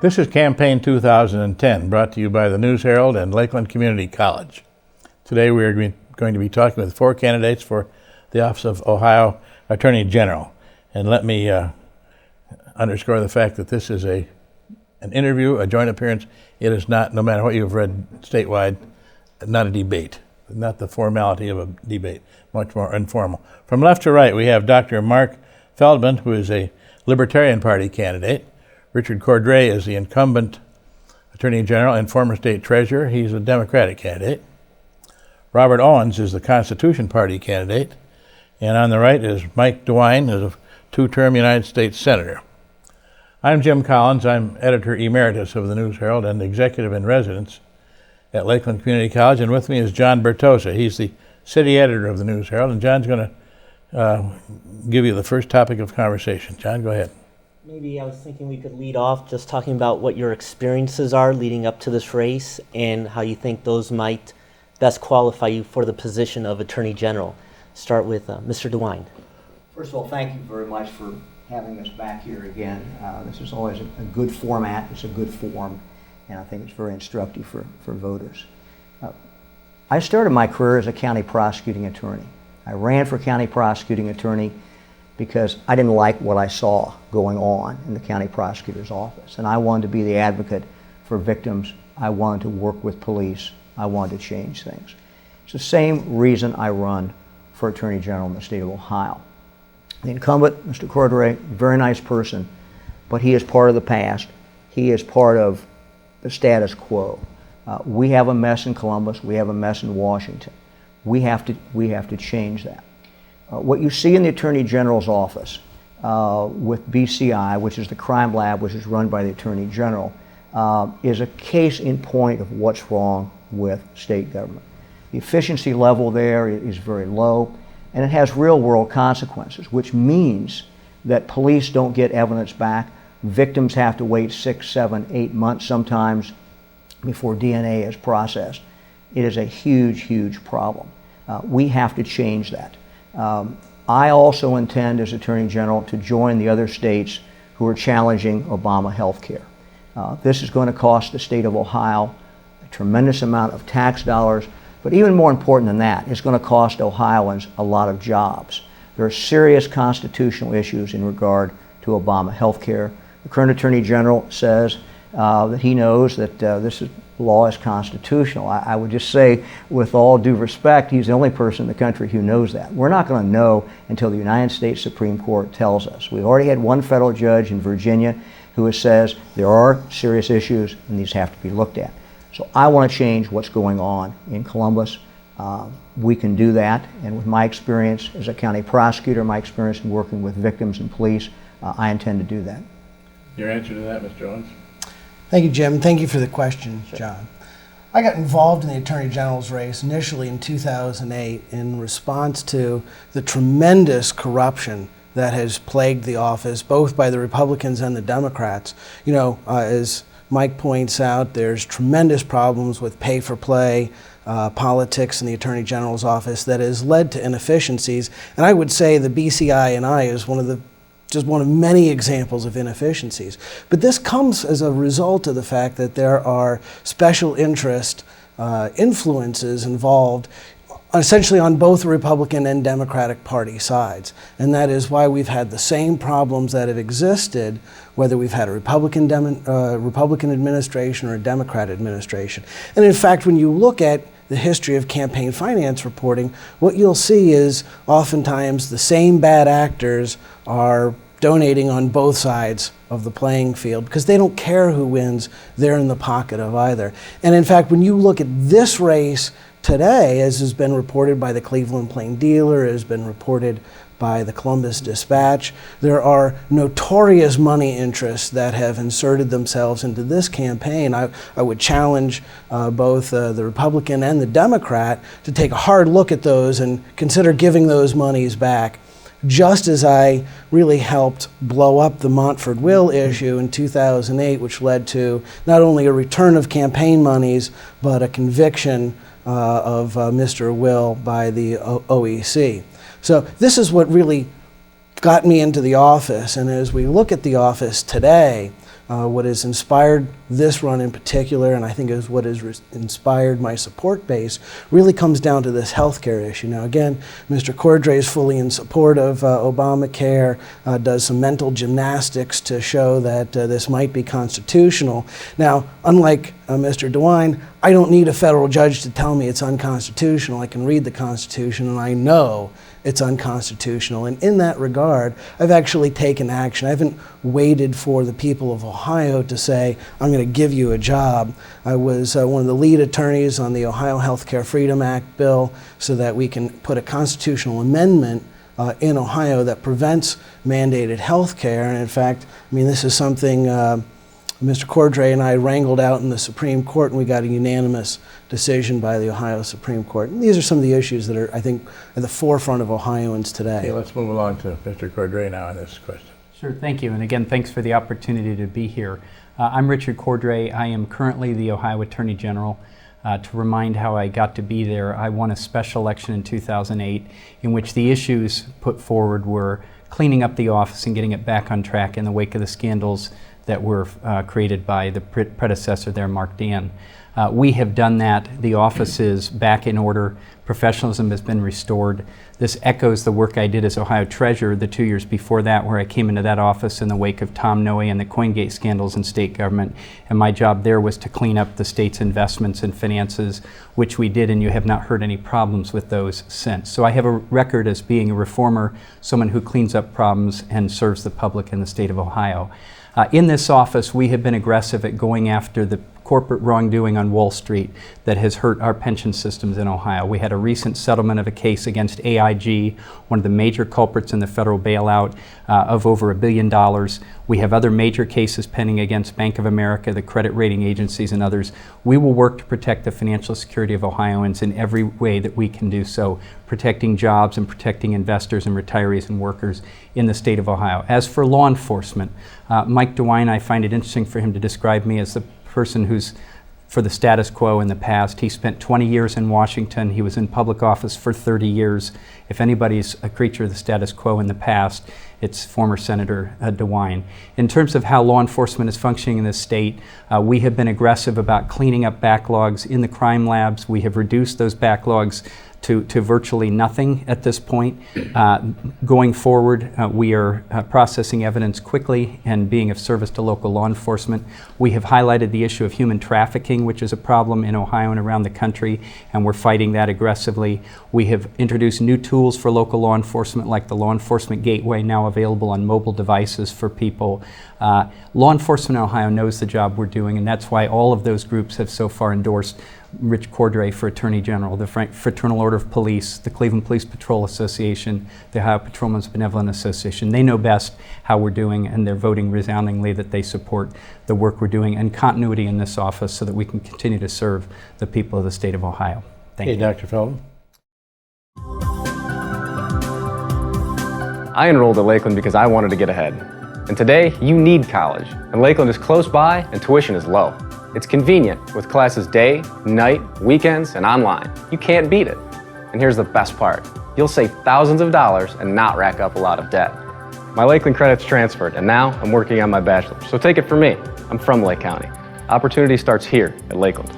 This is Campaign 2010, brought to you by the News Herald and Lakeland Community College. Today we are going to be talking with 4 candidates for the office of Ohio Attorney General. And let me underscore the fact that this is an interview, a joint appearance. It is not, no matter what you've read statewide, not a debate, not the formality of a debate, much more informal. From left to right, we have Dr. Mark Feldman, who is a Libertarian Party candidate. Richard Cordray is the incumbent Attorney General and former state treasurer. He's a Democratic candidate. Robert Owens is the Constitution Party candidate. And on the right is Mike DeWine, who's a 2-term United States Senator. I'm Jim Collins. I'm editor emeritus of the News Herald and executive in residence at Lakeland Community College. And with me is John Bertosa. He's the city editor of the News Herald. And John's going to give you the first topic of conversation. John, go ahead. Maybe I was thinking we could lead off just talking about what your experiences are leading up to this race and how you think those might best qualify you for the position of Attorney General. Start with Mr. DeWine. First of all, thank you very much for having us back here again. This is always a good format. It's a good forum, and I think it's very instructive for voters. I started my career as a county prosecuting attorney. I ran for county prosecuting attorney because I didn't like what I saw going on in the county prosecutor's office. And I wanted to be the advocate for victims. I wanted to work with police. I wanted to change things. It's the same reason I run for Attorney General in the state of Ohio. The incumbent, Mr. Cordray, very nice person, but he is part of the past. He is part of the status quo. We have a mess in Columbus. We have a mess in Washington. We have to change that. What you see in the Attorney General's office with BCI, which is the crime lab, which is run by the Attorney General, is a case in point of what's wrong with state government. The efficiency level there is very low, and it has real-world consequences, which means that police don't get evidence back. Victims have to wait 6, 7, 8 months sometimes before DNA is processed. It is a huge, huge problem. We have to change that. I also intend, as Attorney General, to join the other states who are challenging Obama health care. This is going to cost the state of Ohio a tremendous amount of tax dollars, but even more important than that, it's going to cost Ohioans a lot of jobs. There are serious constitutional issues in regard to Obama health care. The current Attorney General says that he knows that this law is constitutional. I would just say, with all due respect, he's the only person in the country who knows that. We're not going to know until the United States Supreme Court tells us. We've already had one federal judge in Virginia who says there are serious issues and these have to be looked at. So I want to change what's going on in Columbus. We can do that, and with my experience as a county prosecutor, my experience in working with victims and police, I intend to do that. Your answer to that, Mr. Owens? Thank you, Jim. Thank you for the question, John. I got involved in the Attorney General's race initially in 2008 in response to the tremendous corruption that has plagued the office, both by the Republicans and the Democrats. You know, as Mike points out, there's tremendous problems with pay-for-play politics in the Attorney General's office that has led to inefficiencies. And I would say the BCI&I is just one of many examples of inefficiencies. But this comes as a result of the fact that there are special interest influences involved essentially on both the Republican and Democratic Party sides. And that is why we've had the same problems that have existed, whether we've had a Republican administration or a Democrat administration. And in fact, when you look at the history of campaign finance reporting, what you'll see is oftentimes the same bad actors are donating on both sides of the playing field because they don't care who wins, they're in the pocket of either. And in fact, when you look at this race today, as has been reported by the Cleveland Plain Dealer, has been reported by the Columbus Dispatch, there are notorious money interests that have inserted themselves into this campaign. I would challenge both the Republican and the Democrat to take a hard look at those and consider giving those monies back. Just as I really helped blow up the Montford Will issue in 2008, which led to not only a return of campaign monies, but a conviction of Mr. Will by the OEC. So this is what really got me into the office. And as we look at the office today, What has inspired this run in particular, and I think is what has inspired my support base, really comes down to this healthcare issue. Now again, Mr. Cordray is fully in support of Obamacare, does some mental gymnastics to show that this might be constitutional. Now, unlike Mr. DeWine, I don't need a federal judge to tell me it's unconstitutional. I can read the Constitution and I know it's unconstitutional. And in that regard, I've actually taken action. I haven't waited for the people of Ohio to say, I'm going to give you a job. I was one of the lead attorneys on the Ohio Healthcare Freedom Act bill so that we can put a constitutional amendment in Ohio that prevents mandated health care. And in fact, I mean, this is something Mr. Cordray and I wrangled out in the Supreme Court, and we got a unanimous decision by the Ohio Supreme Court. And these are some of the issues that are, I think, at the forefront of Ohioans today. Okay, let's move along to Mr. Cordray now on this question. Sure, thank you. And again, thanks for the opportunity to be here. I'm Richard Cordray. I am currently the Ohio Attorney General. To remind how I got to be there, I won a special election in 2008 in which the issues put forward were cleaning up the office and getting it back on track in the wake of the scandals that were created by the predecessor there, Mark Dan. We have done that. The office is back in order. Professionalism has been restored. This echoes the work I did as Ohio Treasurer the 2 years before that, where I came into that office in the wake of Tom Noe and the CoinGate scandals in state government. And my job there was to clean up the state's investments and finances, which we did, and you have not heard any problems with those since. So I have a record as being a reformer, someone who cleans up problems and serves the public in the state of Ohio. In this office, we have been aggressive at going after the corporate wrongdoing on Wall Street that has hurt our pension systems in Ohio. We had a recent settlement of a case against AIG, one of the major culprits in the federal bailout, of over $1 billion. We have other major cases pending against Bank of America, the credit rating agencies, and others. We will work to protect the financial security of Ohioans in every way that we can do so, protecting jobs and protecting investors and retirees and workers in the state of Ohio. As for law enforcement, Mike DeWine, I find it interesting for him to describe me as the person who's for the status quo in the past. He spent 20 years in Washington. He was in public office for 30 years. If anybody's a creature of the status quo in the past, it's former Senator DeWine. In terms of how law enforcement is functioning in this state, we have been aggressive about cleaning up backlogs in the crime labs. We have reduced those backlogs to virtually nothing at this point. Going forward, we are processing evidence quickly and being of service to local law enforcement. We have highlighted the issue of human trafficking, which is a problem in Ohio and around the country, and we're fighting that aggressively. We have introduced new tools for local law enforcement, like the Law Enforcement Gateway, now available on mobile devices for people. Law enforcement in Ohio knows the job we're doing, and that's why all of those groups have so far endorsed Rich Cordray for Attorney General, the Fraternal Order of Police, the Cleveland Police Patrol Association, the Ohio Patrolmen's Benevolent Association. They know best how we're doing, and they're voting resoundingly that they support the work we're doing and continuity in this office so that we can continue to serve the people of the state of Ohio. Thank you. Dr. Feldman. I enrolled at Lakeland because I wanted to get ahead. And today, you need college. And Lakeland is close by and tuition is low. It's convenient with classes day, night, weekends, and online. You can't beat it. And here's the best part. You'll save thousands of dollars and not rack up a lot of debt. My Lakeland credits transferred, and now I'm working on my bachelor's. So take it from me. I'm from Lake County. Opportunity starts here at Lakeland.